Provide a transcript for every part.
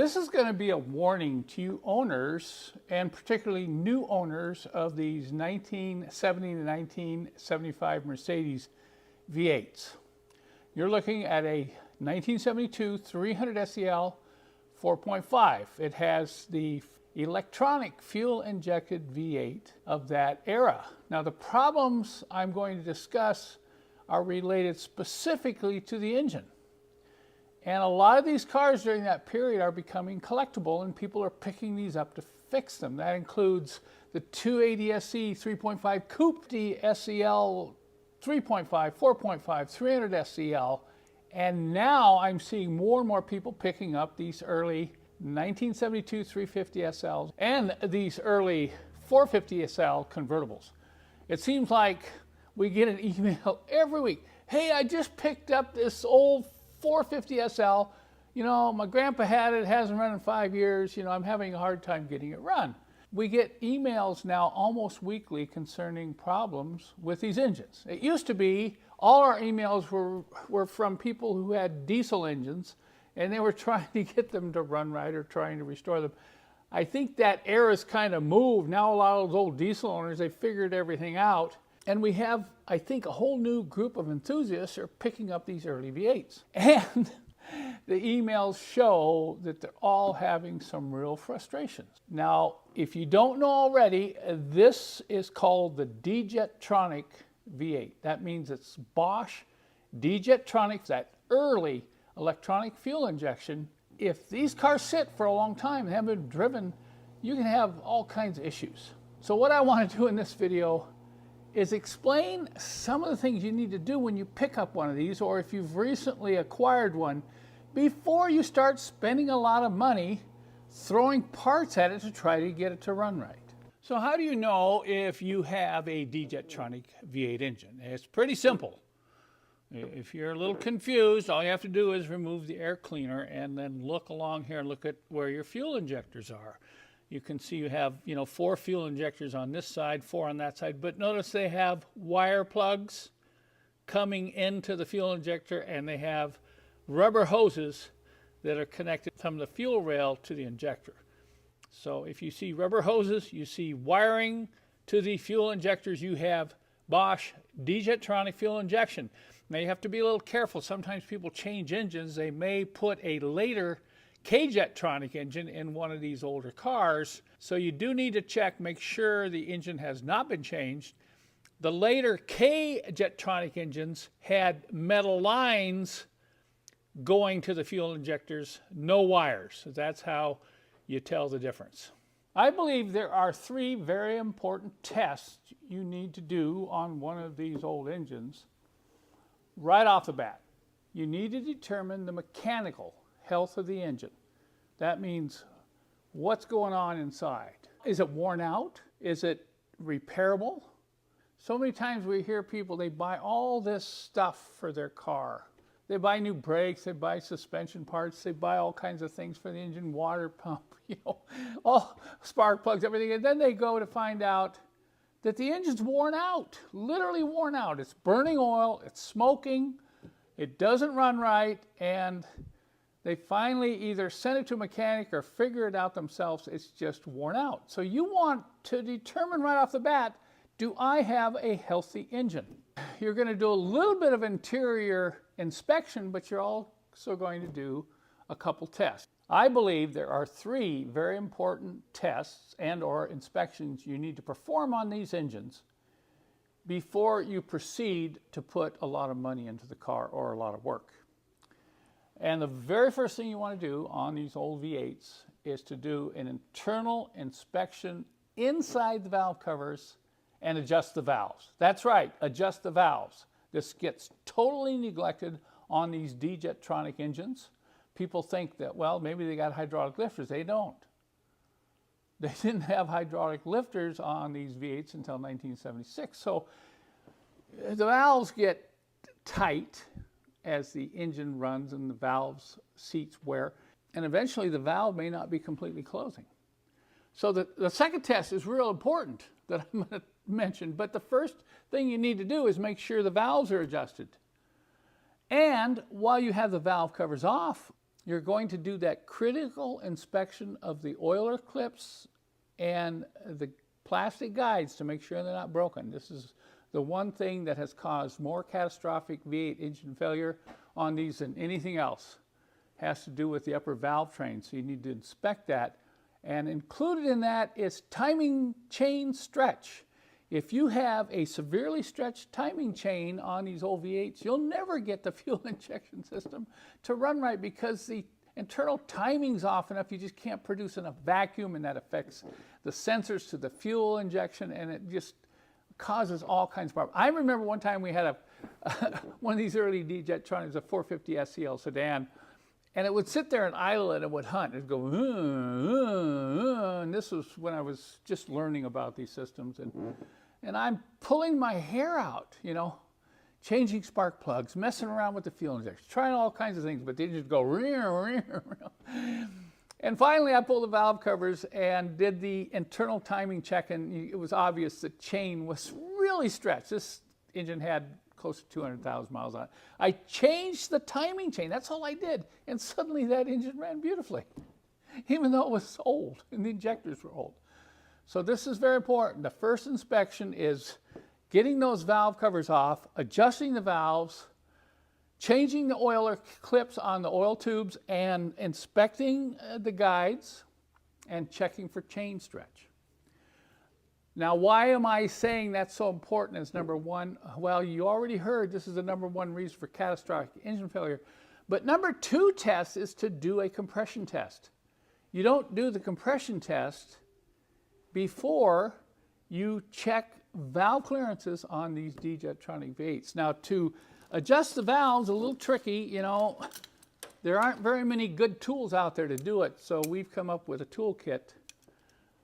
This is going to be a warning to you owners, and particularly new owners of these 1970 to 1975 Mercedes V8s. You're looking at a 1972 300 SEL 4.5. It has the electronic fuel-injected V8 of that era. Now, the problems I'm going to discuss are related specifically to the engine. And a lot of these cars during that period are becoming collectible, and people are picking these up to fix them. That includes the 280 SE 3.5 Coupe, the SEL 3.5, 4.5, 300 SEL, and now I'm seeing more and more people picking up these early 1972 350 SLs and these early 450 SL convertibles. It seems like we get an email every week. Hey, I just picked up this old 450 SL. You know, my grandpa had it, hasn't run in 5 years. You know, I'm having a hard time getting it run. We get emails now almost weekly concerning problems with these engines. It used to be all our emails were from people who had diesel engines, and they were trying to get them to run right or trying to restore them. I think that era's kind of moved. Now a lot of those old diesel owners, they figured everything out. And we have, I think, a whole new group of enthusiasts are picking up these early V8s. And the emails show that they're all having some real frustrations. Now, if you don't know already, this is called the D-Jetronic V8. That means it's Bosch D-Jetronic, that early electronic fuel injection. If these cars sit for a long time and haven't been driven, you can have all kinds of issues. So what I want to do in this video is explain some of the things you need to do when you pick up one of these, or if you've recently acquired one, before you start spending a lot of money throwing parts at it to try to get it to run right. So how do you know if you have a D-Jetronic V8 engine? It's pretty simple. If you're a little confused, all you have to do is remove the air cleaner and then look along here and look at where your fuel injectors are. You can see you have, 4 fuel injectors on this side, 4 on that side, but notice they have wire plugs coming into the fuel injector, and they have rubber hoses that are connected from the fuel rail to the injector. So if you see rubber hoses, you see wiring to the fuel injectors, you have Bosch D-Jetronic fuel injection. Now you have to be a little careful. Sometimes people change engines. They may put a later K-Jetronic engine in one of these older cars. So you do need to check, make sure the engine has not been changed. The later K-Jetronic engines had metal lines going to the fuel injectors, no wires. So that's how you tell the difference. I believe there are 3 very important tests you need to do on one of these old engines right off the bat. You need to determine the mechanical health of the engine. That means what's going on inside. Is it worn out? Is it repairable? So many times we hear people, they buy all this stuff for their car. They buy new brakes, they buy suspension parts, they buy all kinds of things for the engine, water pump, all spark plugs, everything. And then they go to find out that the engine's worn out, literally worn out. It's burning oil, it's smoking, it doesn't run right, and they finally either send it to a mechanic or figure it out themselves. It's just worn out. So you want to determine right off the bat, do I have a healthy engine? You're going to do a little bit of interior inspection, but you're also going to do a couple tests. I believe there are 3 very important tests and or inspections you need to perform on these engines before you proceed to put a lot of money into the car or a lot of work. And the very first thing you want to do on these old V8s is to do an internal inspection inside the valve covers and adjust the valves. That's right, adjust the valves. This gets totally neglected on these D-Jetronic engines. People think that, well, maybe they got hydraulic lifters. They don't. They didn't have hydraulic lifters on these V8s until 1976. So the valves get tight as the engine runs and the valves seats wear, and eventually the valve may not be completely closing. So the second test is real important that I'm going to mention, but the first thing you need to do is make sure the valves are adjusted. And while you have the valve covers off, you're going to do that critical inspection of the oiler clips and the plastic guides to make sure they're not broken. This is the one thing that has caused more catastrophic V8 engine failure on these than anything else. It has to do with the upper valve train, so you need to inspect that. And included in that is timing chain stretch. If you have a severely stretched timing chain on these old V8s, you'll never get the fuel injection system to run right because the internal timing's off enough, you just can't produce enough vacuum, and that affects the sensors to the fuel injection, and it just causes all kinds of problems. I remember one time we had one of these early D-Jetronics, a 450 SEL sedan, and it would sit there and idle and it would hunt. It'd go, and this was when I was just learning about these systems, and I'm pulling my hair out, you know, changing spark plugs, messing around with the fuel injection, trying all kinds of things, but they just go, and finally I pulled the valve covers and did the internal timing check, and it was obvious the chain was really stretched. This engine had close to 200,000 miles on it. I changed the timing chain, that's all I did, and suddenly that engine ran beautifully, even though it was old and the injectors were old. So this is very important. The first inspection is getting those valve covers off, adjusting the valves, changing the oiler clips on the oil tubes, and inspecting the guides and checking for chain stretch. Now, why am I saying that's so important as number one? Well, you already heard this is the number one reason for catastrophic engine failure. But number two test is to do a compression test. You don't do the compression test before you check valve clearances on these D-Jetronic V8s. Now, to adjust the valves, a little tricky, you know, there aren't very many good tools out there to do it, so we've come up with a toolkit,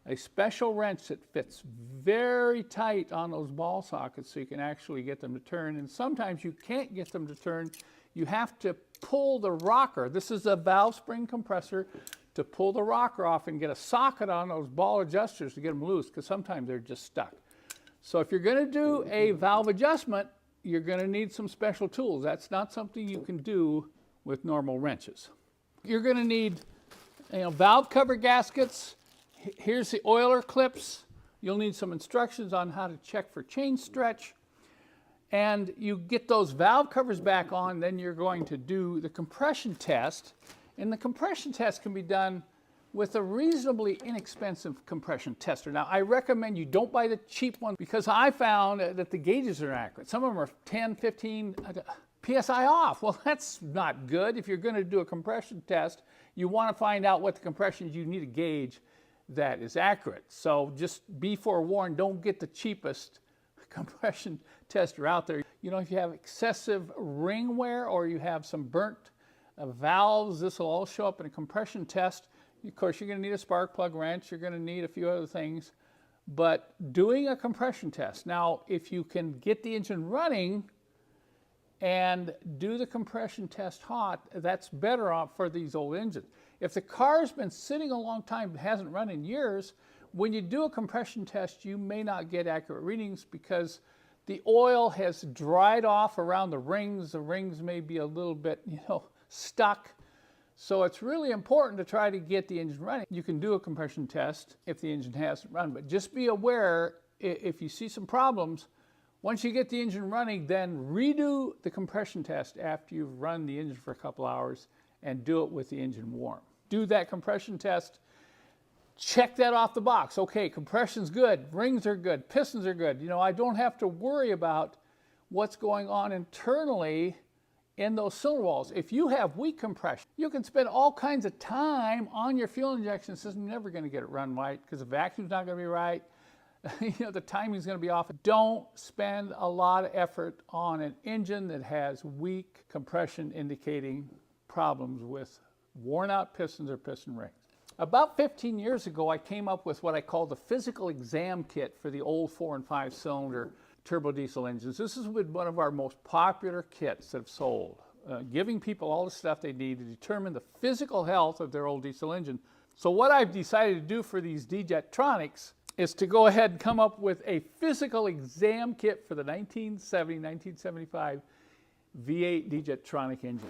a special wrench that fits very tight on those ball sockets so you can actually get them to turn, and sometimes you can't get them to turn. You have to pull the rocker. This is a valve spring compressor to pull the rocker off and get a socket on those ball adjusters to get them loose, because sometimes they're just stuck. So if you're going to do a valve adjustment, you're going to need some special tools. That's not something you can do with normal wrenches. You're going to need, you know, valve cover gaskets. Here's the oiler clips. You'll need some instructions on how to check for chain stretch. And you get those valve covers back on, then you're going to do the compression test. And the compression test can be done with a reasonably inexpensive compression tester. Now, I recommend you don't buy the cheap one because I found that the gauges are inaccurate. Some of them are 10, 15 PSI off. Well, that's not good. If you're going to do a compression test, you want to find out what the compression is. You need a gauge that is accurate. So just be forewarned, don't get the cheapest compression tester out there. You know, if you have excessive ring wear or you have some burnt valves, this will all show up in a compression test. Of course, you're going to need a spark plug wrench. You're going to need a few other things. But doing a compression test. Now, if you can get the engine running and do the compression test hot, that's better off for these old engines. If the car's been sitting a long time, hasn't run in years, when you do a compression test, you may not get accurate readings because the oil has dried off around the rings. The rings may be a little bit, you know, stuck. So it's really important to try to get the engine running. You can do a compression test if the engine hasn't run, but just be aware if you see some problems, once you get the engine running, then redo the compression test after you've run the engine for a couple hours and do it with the engine warm. Do that compression test, check that off the box. Okay, compression's good, rings are good, pistons are good. You know, I don't have to worry about what's going on internally in those cylinder walls. If you have weak compression, you can spend all kinds of time on your fuel injection system. You're never going to get it run right because the vacuum's not going to be right. You know, the timing's going to be off. Don't spend a lot of effort on an engine that has weak compression indicating problems with worn out pistons or piston rings. About 15 years ago, I came up with what I call the physical exam kit for the old 4 and 5 cylinder turbo diesel engines. This has been one of our most popular kits that have sold, giving people all the stuff they need to determine the physical health of their old diesel engine. So what I've decided to do for these D-Jetronics is to go ahead and come up with a physical exam kit for the 1970-1975 V8 D-Jetronic engine.